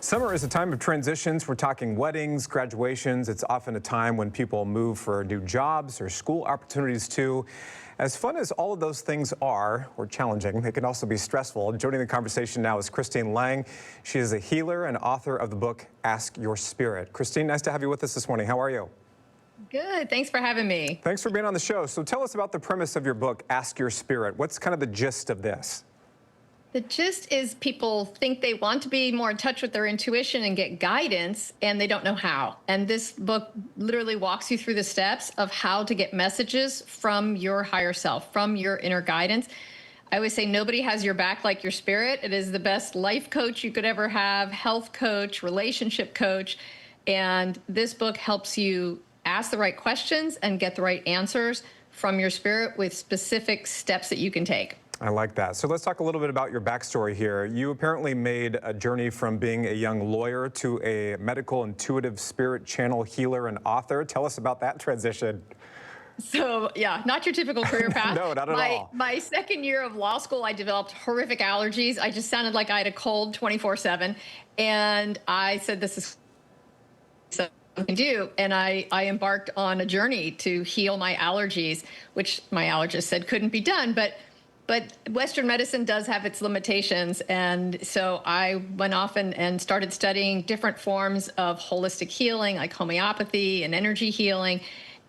Summer is a time of transitions. We're talking weddings, graduations. It's often a time when people move for new jobs or school opportunities too. As fun as all of those things are, or challenging, they can also be stressful. Joining the conversation now is Christine Lang. She is a healer and author of the book, Ask Your Spirit. Christine, nice to have you with us this morning. How are you? Good. Thanks for having me. Thanks for being on the show. So tell us about the premise of your book, Ask Your Spirit. What's kind of the gist of this? The gist is people think they want to be more in touch with their intuition and get guidance, and they don't know how. And this book literally walks you through the steps of how to get messages from your higher self, from your inner guidance. I always say nobody has your back like your spirit. It is the best life coach you could ever have, health coach, relationship coach. And this book helps you ask the right questions and get the right answers from your spirit with specific steps that you can take. I like that. So let's talk a little bit about your backstory here. You apparently made a journey from being a young lawyer to a medical intuitive spirit channel healer and author. Tell us about that transition. So, yeah, not your typical career path. No, not at all. My second year of law school, I developed horrific allergies. I just sounded like I had a cold 24/7. And I said, this is something I can do. And I embarked on a journey to heal my allergies, which my allergist said couldn't be done. But Western medicine does have its limitations. And so I went off and started studying different forms of holistic healing, like homeopathy and energy healing.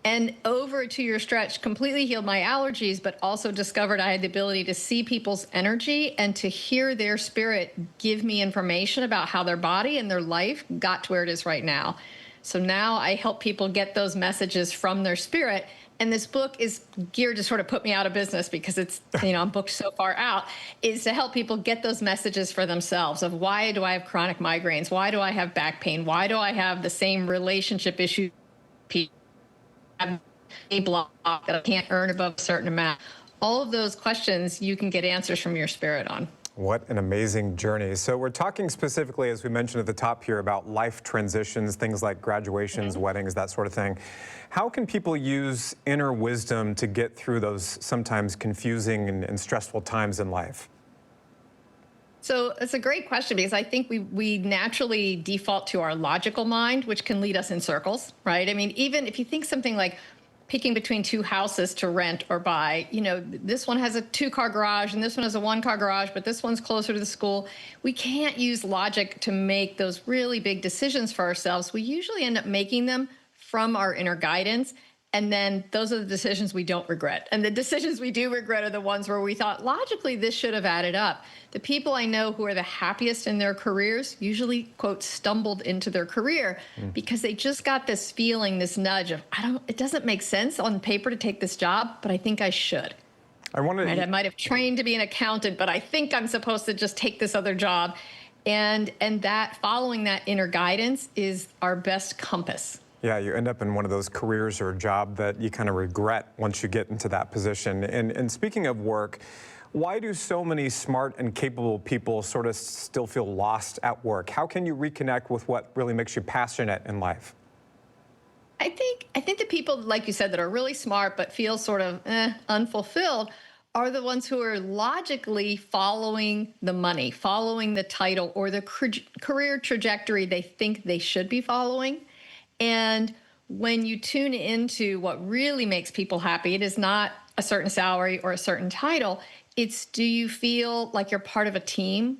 And over a 2-year stretch, completely healed my allergies, but also discovered I had the ability to see people's energy and to hear their spirit give me information about how their body and their life got to where it is right now. So now I help people get those messages from their spirit. And this book is geared to sort of put me out of business because it's, I'm booked so far out, is to help people get those messages for themselves of why do I have chronic migraines? Why do I have back pain? Why do I have the same relationship issue? Have a block that I can't earn above a certain amount. All of those questions you can get answers from your spirit on. What an amazing journey. So we're talking specifically, as we mentioned at the top here, about life transitions, things like graduations, weddings, that sort of thing. How can people use inner wisdom to get through those sometimes confusing and stressful times in life? So it's a great question because I think we naturally default to our logical mind, which can lead us in circles, right? I mean, even if you think something like picking between two houses to rent or buy, this one has a 2-car garage and this one has a 1-car garage, but this one's closer to the school. We can't use logic to make those really big decisions for ourselves. We usually end up making them from our inner guidance. And then those are the decisions we don't regret. And the decisions we do regret are the ones where we thought, logically, this should have added up. The people I know who are the happiest in their careers usually, quote, stumbled into their career because they just got this feeling, this nudge of, it doesn't make sense on paper to take this job, but I think I should. I might have trained to be an accountant, but I think I'm supposed to just take this other job. And that following that inner guidance is our best compass. Yeah, you end up in one of those careers or a job that you kind of regret once you get into that position. And speaking of work, why do so many smart and capable people sort of still feel lost at work? How can you reconnect with what really makes you passionate in life? I think the people, like you said, that are really smart but feel sort of unfulfilled are the ones who are logically following the money, following the title or the career trajectory they think they should be following. And when you tune into what really makes people happy, it is not a certain salary or a certain title. It's, do you feel like you're part of a team?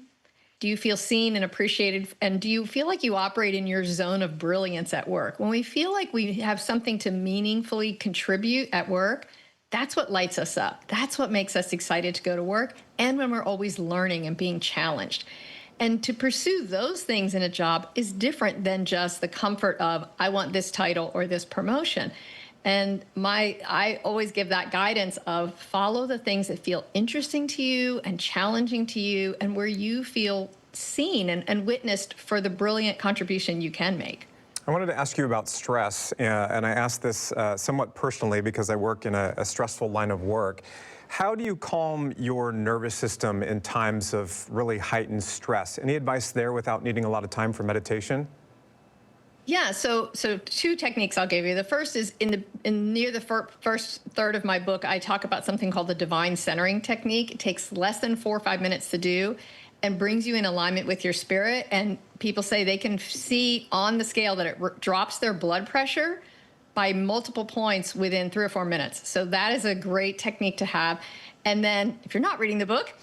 Do you feel seen and appreciated? And do you feel like you operate in your zone of brilliance at work? When we feel like we have something to meaningfully contribute at work, that's what lights us up. That's what makes us excited to go to work. And when we're always learning and being challenged. And to pursue those things in a job is different than just the comfort of, I want this title or this promotion. And I always give that guidance of follow the things that feel interesting to you and challenging to you and where you feel seen and witnessed for the brilliant contribution you can make. I wanted to ask you about stress, and I asked this somewhat personally because I work in a stressful line of work. How do you calm your nervous system in times of really heightened stress? Any advice there without needing a lot of time for meditation? Yeah, so 2 techniques I'll give you. The first is near the first third of my book, I talk about something called the divine centering technique. It takes less than 4 or 5 minutes to do. and brings you in alignment with your spirit. And people say they can see on the scale that it drops their blood pressure by multiple points within 3 or 4 minutes. So that is a great technique to have. And then if you're not reading the book,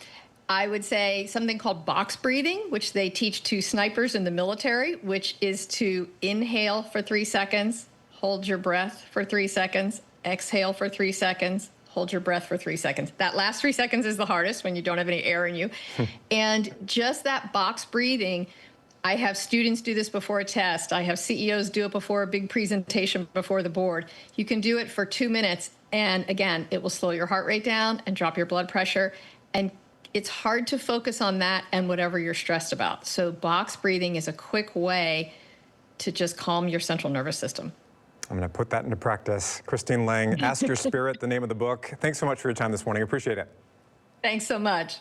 I would say something called box breathing, which they teach to snipers in the military, which is to inhale for 3 seconds, hold your breath for 3 seconds, exhale for 3 seconds, hold your breath for 3 seconds. That last 3 seconds is the hardest when you don't have any air in you. And just that box breathing, I have students do this before a test. I have CEOs do it before a big presentation before the board. You can do it for 2 minutes. And again, it will slow your heart rate down and drop your blood pressure. And it's hard to focus on that and whatever you're stressed about. So box breathing is a quick way to just calm your central nervous system. I'm going to put that into practice. Christine Lang, Ask Your Spirit, the name of the book. Thanks so much for your time this morning. Appreciate it. Thanks so much.